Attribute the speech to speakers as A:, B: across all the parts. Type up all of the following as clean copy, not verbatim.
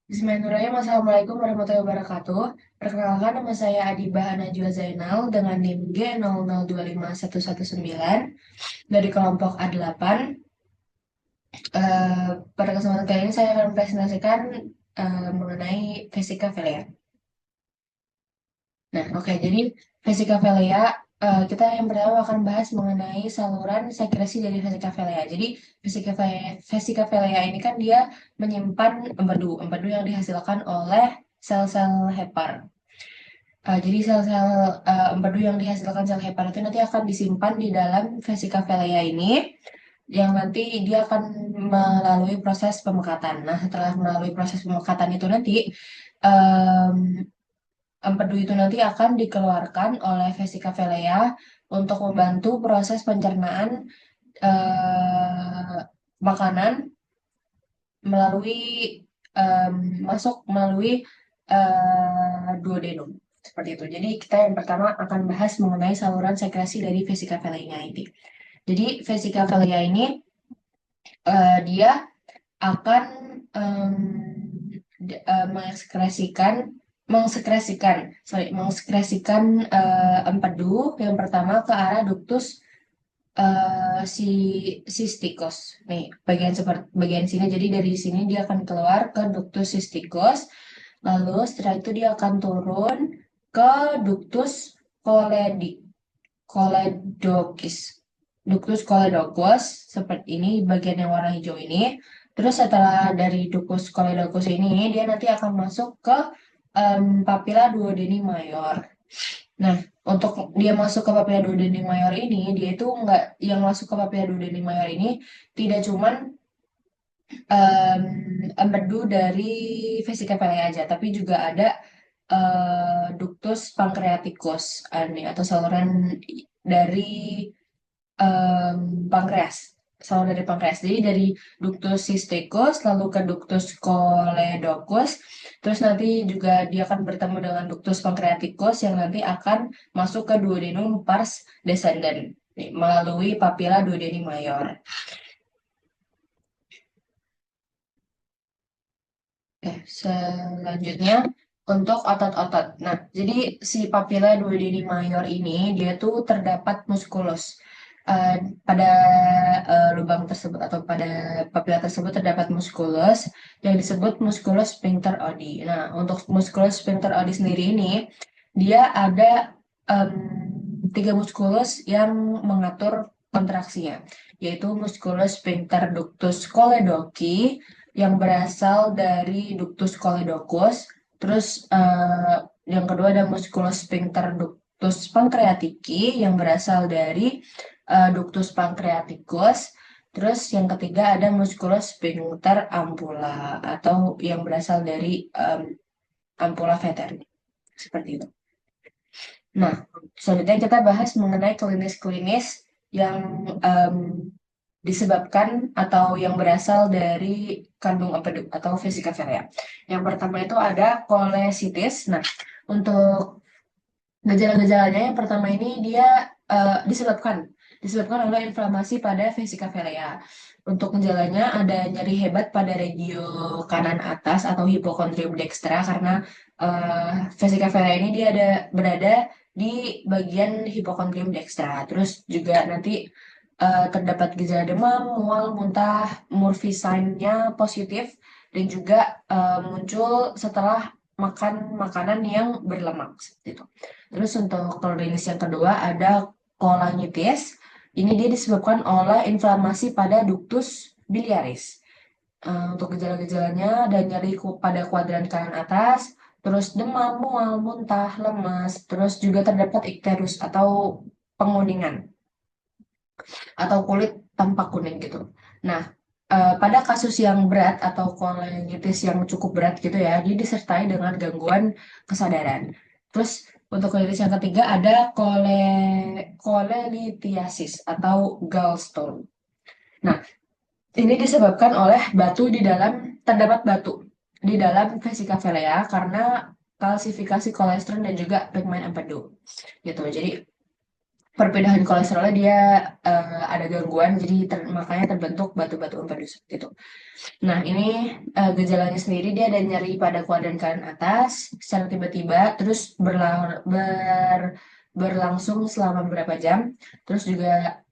A: Bismillahirrahmanirrahim. Assalamualaikum warahmatullahi wabarakatuh. Perkenalkan, nama saya Adibah Najwa Zainal dengan NIM G00251119 dari kelompok A8. Pada kesempatan kali ini saya akan mempresentasikan mengenai vesika-velea. Nah, oke, jadi vesika-velea, kita yang pertama akan bahas mengenai saluran sekresi dari vesika-velea. Jadi vesika-velea ini kan dia menyimpan empedu yang dihasilkan oleh sel-sel hepar. Jadi sel-sel empedu yang dihasilkan sel hepar itu nanti akan disimpan di dalam vesika-velea ini, yang nanti dia akan melalui proses pemekatan. Nah, setelah melalui proses pemekatan itu nanti, em, empedu itu nanti akan dikeluarkan oleh vesika-velea untuk membantu proses pencernaan eh, makanan melalui em, masuk melalui duodenum seperti itu. Jadi kita yang pertama akan bahas mengenai saluran sekresi dari vesika-velea ini. Jadi vesika-velea ini dia akan em, mengekskresikan empedu yang pertama ke arah ductus si cysticus. Nih, bagian sini, jadi dari sini dia akan keluar ke ductus cysticus. Lalu setelah itu dia akan turun ke ductus choledocus. Ductus choledocus seperti ini, bagian yang warna hijau ini. Terus setelah dari ductus choledocus ini, dia nanti akan masuk ke papilla duodeni mayor. Nah, untuk dia masuk ke papilla duodeni mayor ini, dia itu nggak, yang masuk ke papilla duodeni mayor ini tidak cuman empedu dari vesika-velea aja, tapi juga ada ductus pancreaticus ini, atau saluran dari em, pankreas, saluran dari pankreas. Jadi dari ductus cysticus lalu ke ductus choledocus, terus nanti juga dia akan bertemu dengan ductus pancreaticus yang nanti akan masuk ke duodenum pars descendens nih, melalui papilla duodeni mayor. Selanjutnya untuk otot-otot. Nah, jadi si papilla duodeni mayor ini dia tuh terdapat muskulus. Eh, pada lubang tersebut atau pada papilla tersebut terdapat muskulus yang disebut musculus sphincter Oddi. Nah, untuk musculus sphincter Oddi sendiri ini dia ada em, tiga muskulus yang mengatur kontraksinya, yaitu musculus sphincter ductus choledochi yang berasal dari ductus choledocus. Terus yang kedua ada musculus sphincter ductus pancreatici yang berasal dari ductus pancreaticus. Terus yang ketiga ada musculus sphincter ampulla atau yang berasal dari ampulla veterni. Seperti itu. Nah, selanjutnya kita bahas mengenai klinis-klinis yang em, disebabkan atau yang berasal dari kandung empedu atau vesika-velea. Yang pertama itu ada kolesitis. Nah, untuk gejala-gejalanya yang pertama ini dia disebabkan oleh inflamasi pada vesika-velea. Untuk gejalanya ada nyeri hebat pada regio kanan atas atau hipokondrium dextra, karena vesika-velea ini dia berada di bagian hipokondrium dextra. Terus juga nanti terdapat gejala demam, mual, muntah, Murphy-sign-nya positif, dan juga muncul setelah makan makanan yang berlemak seperti itu. Terus untuk klinis yang kedua ada kolangitis. Ini dia disebabkan oleh inflamasi pada ductus biliaris. Untuk gejala-gejalanya ada nyeri pada kuadran kanan atas, terus demam, mual, muntah, lemas, terus juga terdapat ikterus atau penguningan atau kulit tampak kuning gitu. Nah, pada kasus yang berat atau kolangitis yang cukup berat gitu ya, dia disertai dengan gangguan kesadaran. Terus untuk kolitis yang ketiga ada kolelithiasis atau gallstone. Nah, ini disebabkan oleh terdapat batu di dalam vesika-velea karena kalsifikasi kolesterol dan juga pigmen empedu. Gitu. Jadi perpindahan kolesterolnya dia ada gangguan, jadi makanya terbentuk batu-batu empedu seperti itu. Nah, ini gejalanya sendiri dia ada nyeri pada kuadran kanan atas secara tiba-tiba, terus berlangsung selama beberapa jam. Terus juga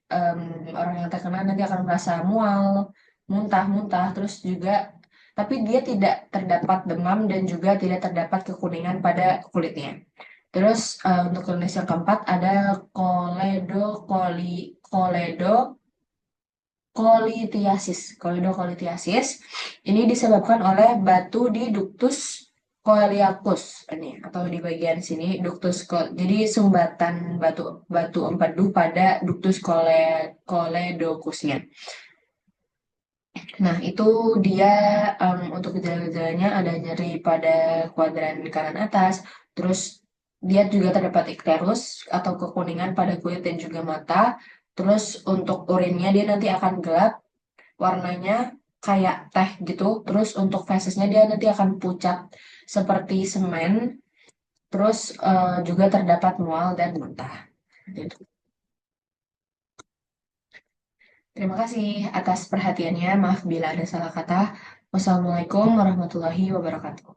A: orang yang terkena nanti akan merasa mual, muntah-muntah, terus juga tapi dia tidak terdapat demam dan juga tidak terdapat kekuningan pada kulitnya. Terus untuk klinis yang keempat ada koledocholitiasis. Ini disebabkan oleh batu di ductus coeliacus ini atau di bagian sini jadi sumbatan batu batu empedu pada ductus coledocusnya. Nah, itu dia untuk gejala-gejalanya ada nyeri pada kuadran kanan atas, terus dia juga terdapat ikterus atau kekuningan pada kulit dan juga mata. Terus untuk urinnya dia nanti akan gelap, warnanya kayak teh gitu. Terus untuk fesesnya dia nanti akan pucat seperti semen. Terus juga terdapat mual dan muntah. Gitu. Terima kasih atas perhatiannya. Maaf bila ada salah kata. Wassalamualaikum warahmatullahi wabarakatuh.